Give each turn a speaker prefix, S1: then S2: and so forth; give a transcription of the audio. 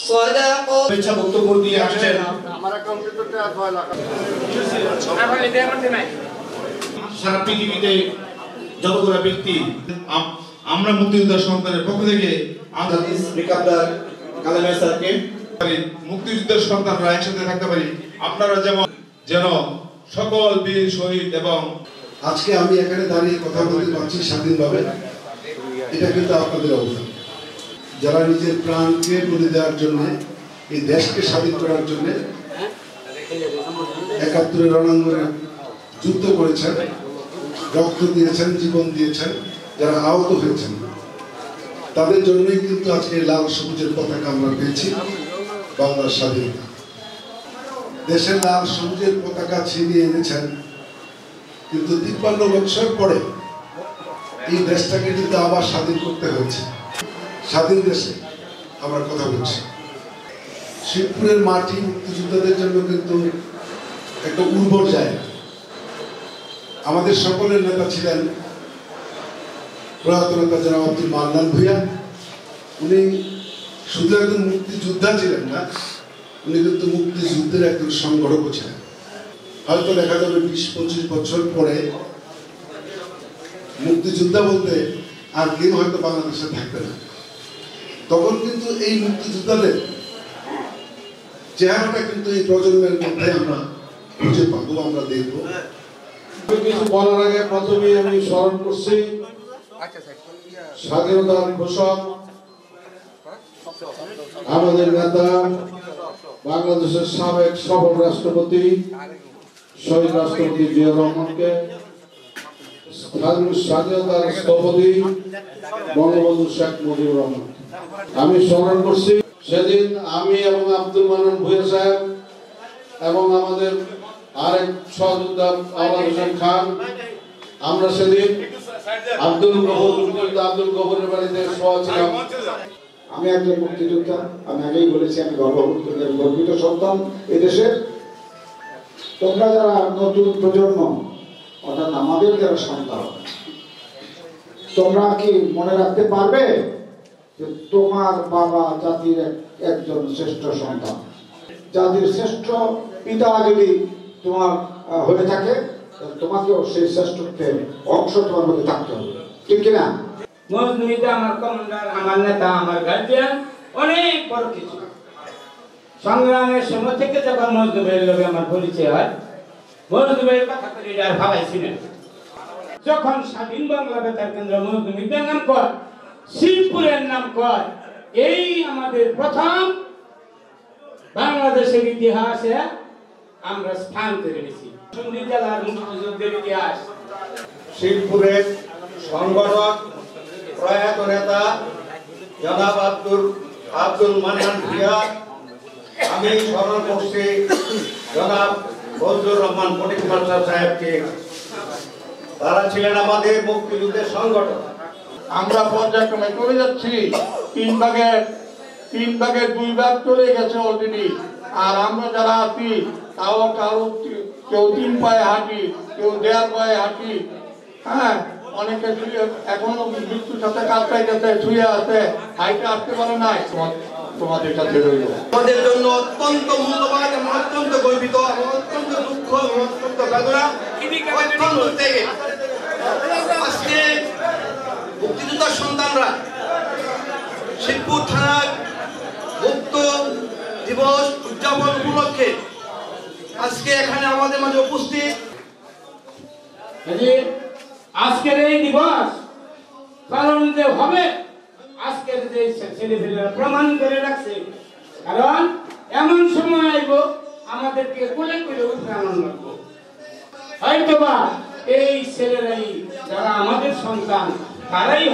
S1: শুভেচ্ছা বক্তব্য দিয়ে আসছেন সারা পৃথিবীতে যতগুলো ব্যক্তি আমরা মুক্তিযোদ্ধা সন্তানের পক্ষ থেকে মুক্তিযুদ্ধের সন্তানরা একসাথে থাকতে পারি। আপনারা যেন সকল বীর শহীদ এবং
S2: আজকে আমি এখানে দাঁড়িয়ে কথা বলতে পারছি স্বাধীনভাবে, এটা কিন্তু আপনাদের অবদান। যারা নিজের প্রাণকে বলি দেওয়ার জন্য, এই দেশকে স্বাধীন করার জন্য ৭১ রণাঙ্গনে যুদ্ধ করেছেন, রক্ত দিয়েছেন, জীবন দিয়েছেন, যারা আহত হয়েছেন, তাদের জন্যই কিন্তু আজকে লাল সবুজের পতাকা আমরা পেয়েছি বাংলার স্বাধীনতা। দেশের লাল সবুজের পতাকা ছিনিয়ে এনেছেন, কিন্তু ৫৩ বছর পরে এই দেশটাকে কিন্তু আবার স্বাধীন করতে হয়েছে। স্বাধীন দেশে আমরা কথা বলছি। শিবপুরের মাটি মুক্তিযোদ্ধাদের জন্য কিন্তু একটা উর্বর জায়গা। আমাদের সকলের নেতা ছিলেন প্রয়াত নেতা জনাব আব্দুল মান্নান ভূঁইয়া। উনি শুধু একজন মুক্তিযোদ্ধা ছিলেন না, উনি কিন্তু মুক্তিযুদ্ধের একজন সংগঠকও ছিলেন। হয়তো দেখা যাবে ২০-২৫ বছর পরে মুক্তিযোদ্ধা বলতে আর কেউ হয়তো বাংলাদেশে থাকবে না। তখন কিন্তু এই মুক্তিযোদ্ধাদের চেহারাটা কিন্তু এই প্রজন্মের মধ্যে আমরা খুঁজে পাবো, আমরা দেখবো।
S3: কিছু বলার আগে প্রথমে আমি স্মরণ করছি স্বাধীনতার ঘোষক আমাদের নেতা, বাংলাদেশের সাবেক সফল রাষ্ট্রপতি শহীদ রাষ্ট্রপতি জিয়া রহমানকে, স্বাধীনতার স্থপতি বঙ্গবন্ধু শেখ মুজিবুর রহমান। আমি স্মরণ করছি সেদিন আমি এবং আব্দুল মান্নান ভূঁইয়া সাহেব এবং আমাদের আরেক সহযোদ্ধা আওলাদ হোসেন খান, আমরা সেদিন আব্দুল গফুরের বাড়িতে ছিলাম।
S4: আমি একজন মুক্তিযোদ্ধা, আমি আগেই বলেছি আমি গর্বিত সন্তান এদেশের। তোমরা যারা নতুন প্রজন্ম, অর্থাৎ আমাদের যারা সন্তান, তোমরা কি মনে রাখতে পারবে যে তোমার বাবা জাতির একজন শ্রেষ্ঠ সন্তান? জাতির শ্রেষ্ঠ পিতা যদি তোমার হয়ে থাকে, তোমাকেও সেই শ্রেষ্ঠত্বের অংশ তোমার মধ্যে থাকতে হবে, ঠিক কিনা?
S5: মজনুইদা আমার কমান্ডার, আমার নেতা, আমার গার্জিয়ান, অনেক বড় কিছু। সংগ্রামের সময় থেকে যখন মজনু ভাইয়ের লোকে আমার পরিচয় হয়, মজনু ভাইয়ের কথা করে আর ভাবাইছি না। যখন স্বাধীন বাংলা বেতার কেন্দ্র মজনুইদার নাম কয়, শিবপুরের নাম কয়, এই আমাদের প্রথম বাংলাদেশের ইতিহাসে আমরা স্থান করে নিয়েছি। সুন্দর জেলার মুক্তিযুদ্ধের ইতিহাস।
S6: শিবপুরের সংগঠক প্রয়াত নেতা জনাব আব্দুল মান্নান ভূঁইয়া, আমি স্মরণ করছি জনাব ফজলুর রহমান ফটিক মাস্টার সাহেবকে। তারা ছিলেন আমাদের মুক্তিযুদ্ধের সংগঠক।
S3: আমরা পর্যায়ক্রমে চলে যাচ্ছি, ৩ ভাগের 2 ভাগ চলে গেছে অলরেডি। আর আমরা যারা আছি তাও কেউ 3 পায়ে হাঁটি, কেউ 1.5 পায়ে হাঁটি। হ্যাঁ, অনেকে এখনো মৃত্যুর সাথে কাজটাই যাতে ছুঁয়ে আছে, হাইটে আসতে পারে নাই। তোমাদের কাছে রইল।
S6: আমাদের জন্য অত্যন্ত মূল্যবান এবং অত্যন্ত গর্বিত এবং অত্যন্ত দুঃখ এবং অত্যন্ত বেদনা। আজকে মুক্তিযোদ্ধার সন্তানরা শিবপুর থানার মুক্ত দিবস উদযাপন উপলক্ষে আজকে এখানে আমাদের মাঝে উপস্থিত।
S5: আজকের এই দিবস পালন যে হবে, আজকের যে ছেলেপেলেরা প্রমাণ করে রাখছে। কারণ এমন সময় আইব আমাদেরকে কোলে কোলে উঠে আনন্দ লাগবো। হয়তোবা এই ছেলেরাই যারা আমাদের সন্তান, তারাই